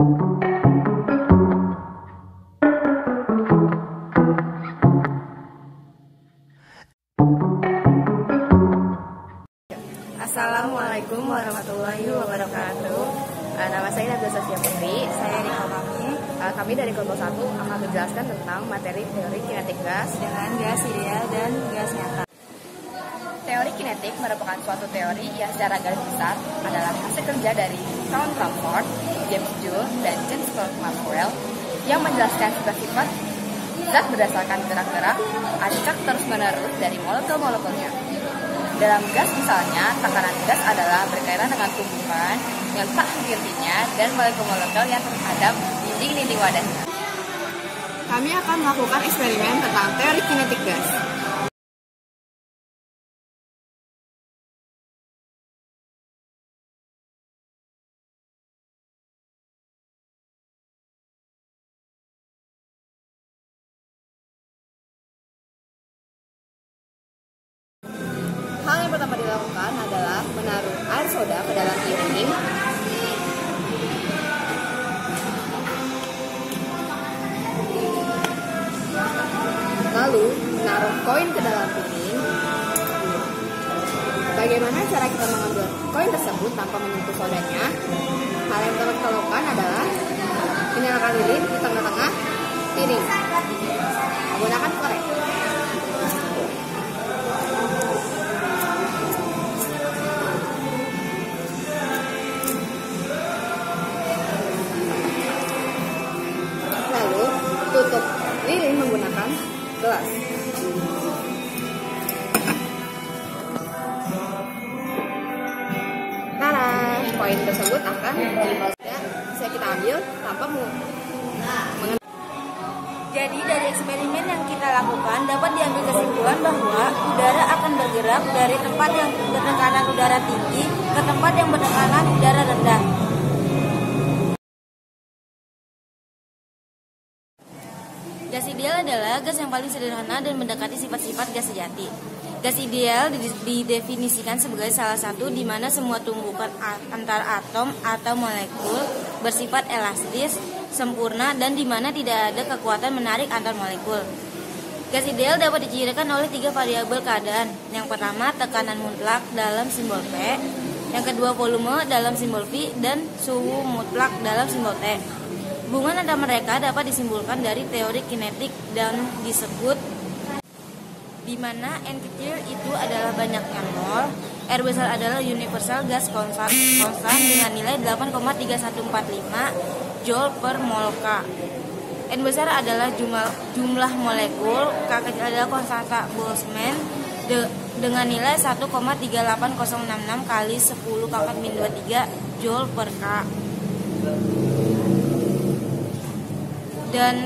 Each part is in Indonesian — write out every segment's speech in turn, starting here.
Assalamualaikum warahmatullahi wabarakatuh. Nama saya Nabila Sofia Putri. Saya Rika Mami. Kami dari kelompok 1 akan menjelaskan tentang materi teori kinetik gas dengan gas ideal dan gas nyata. Teori kinetik merupakan suatu teori yang secara garis besar adalah hasil kerja dari Count Crawford, James Joule, dan James Clerk Maxwell yang menjelaskan sifat-sifat zat berdasarkan gerak-gerak acak terus-menerus dari molekul-molekulnya. Dalam gas misalnya, tekanan gas adalah berkaitan dengan tumbukan yang tak henti-hentinya dan molekul-molekul yang terhadap dinding-dinding wadahnya. Kami akan melakukan eksperimen tentang teori kinetik gas. Hal yang pertama dilakukan adalah menaruh air soda ke dalam piring. Lalu menaruh koin ke dalam piring. Bagaimana cara kita mengambil koin tersebut tanpa menyentuh sodanya? Hal yang pertama kita lakukan adalah menyalakan lilin di tengah-tengah piring menggunakan korek. Tutup lilin menggunakan gelas. Tada, koin tersebut akan bisa kita ambil tanpa mengenai. Jadi dari eksperimen yang kita lakukan dapat diambil kesimpulan bahwa udara akan bergerak dari tempat yang bertekanan udara tinggi ke tempat yang bertekanan udara rendah. Gas ideal adalah gas yang paling sederhana dan mendekati sifat-sifat gas sejati. Gas ideal didefinisikan sebagai salah satu di mana semua tumbukan antar atom atau molekul bersifat elastis, sempurna, dan di mana tidak ada kekuatan menarik antar molekul. Gas ideal dapat dicirikan oleh 3 variabel keadaan. Yang pertama, tekanan mutlak dalam simbol P. Yang kedua, volume dalam simbol V, dan suhu mutlak dalam simbol T. Hubungan antara mereka dapat disimpulkan dari teori kinetik dan disebut di mana N kecil itu adalah banyaknya mol, R besar adalah universal gas konstan dengan nilai 8,3145 Joule per mol K. N besar adalah jumlah molekul, K kecil adalah konstanta Boltzmann dengan nilai 1,38066 kali 10 pangkat min 23 Joule per K. Dan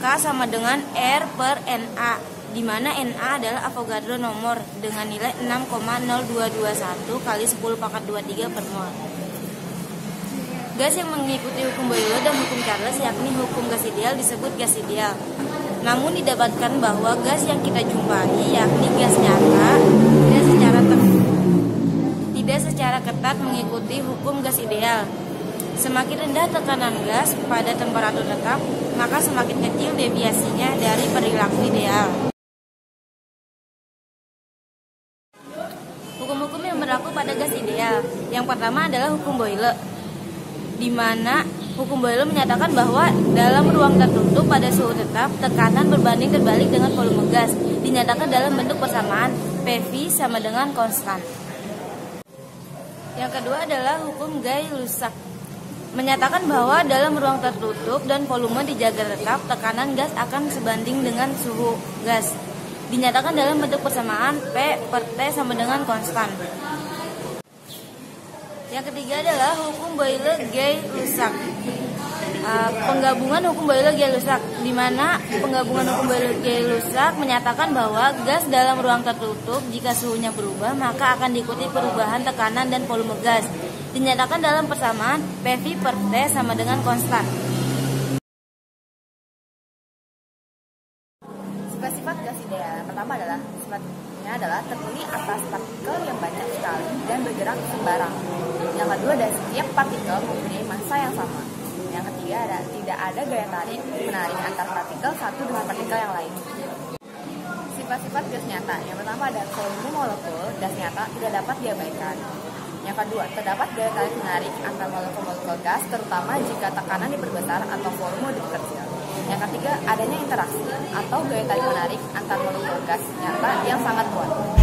K sama dengan R per Na, di mana Na adalah Avogadro nomor dengan nilai 6,0221 kali 10 pangkat 23 per mol. Gas yang mengikuti hukum Boyle dan hukum Charles, yakni hukum gas ideal, disebut gas ideal. Namun didapatkan bahwa gas yang kita jumpai, yakni gas nyata, tidak secara ketat mengikuti hukum gas ideal. Semakin rendah tekanan gas pada temperatur tetap, maka semakin kecil deviasinya dari perilaku ideal. Hukum-hukum yang berlaku pada gas ideal. Yang pertama adalah hukum Boyle, di mana hukum Boyle menyatakan bahwa dalam ruang tertutup pada suhu tetap, tekanan berbanding terbalik dengan volume gas, dinyatakan dalam bentuk persamaan PV sama dengan konstan. Yang kedua adalah hukum Gay-Lussac, menyatakan bahwa dalam ruang tertutup dan volume dijaga tetap, tekanan gas akan sebanding dengan suhu gas, dinyatakan dalam bentuk persamaan P per T sama dengan konstan. Yang ketiga adalah hukum Boyle-Gay-Lussac, penggabungan hukum Boyle-Gay-Lussac, di mana penggabungan hukum Boyle-Gay-Lussac menyatakan bahwa gas dalam ruang tertutup jika suhunya berubah maka akan diikuti perubahan tekanan dan volume gas, dinyatakan dalam persamaan PV per T sama dengan konstan. Sifat-sifat gas ideal. Pertama adalah sifatnya adalah terdiri atas partikel yang banyak sekali dan bergerak sembarang. Yang kedua, dari setiap partikel mempunyai massa yang sama. tidak ada gaya tarik menarik antar partikel satu dengan partikel yang lain. Sifat-sifat gas nyata. Yang pertama ada volume molekul gas nyata tidak dapat diabaikan. Yang kedua, terdapat gaya tarik menarik antar molekul-molekul gas, terutama jika tekanan diperbesar atau volume diperkecil. Yang ketiga, adanya interaksi atau gaya tarik menarik antar molekul gas nyata yang sangat kuat.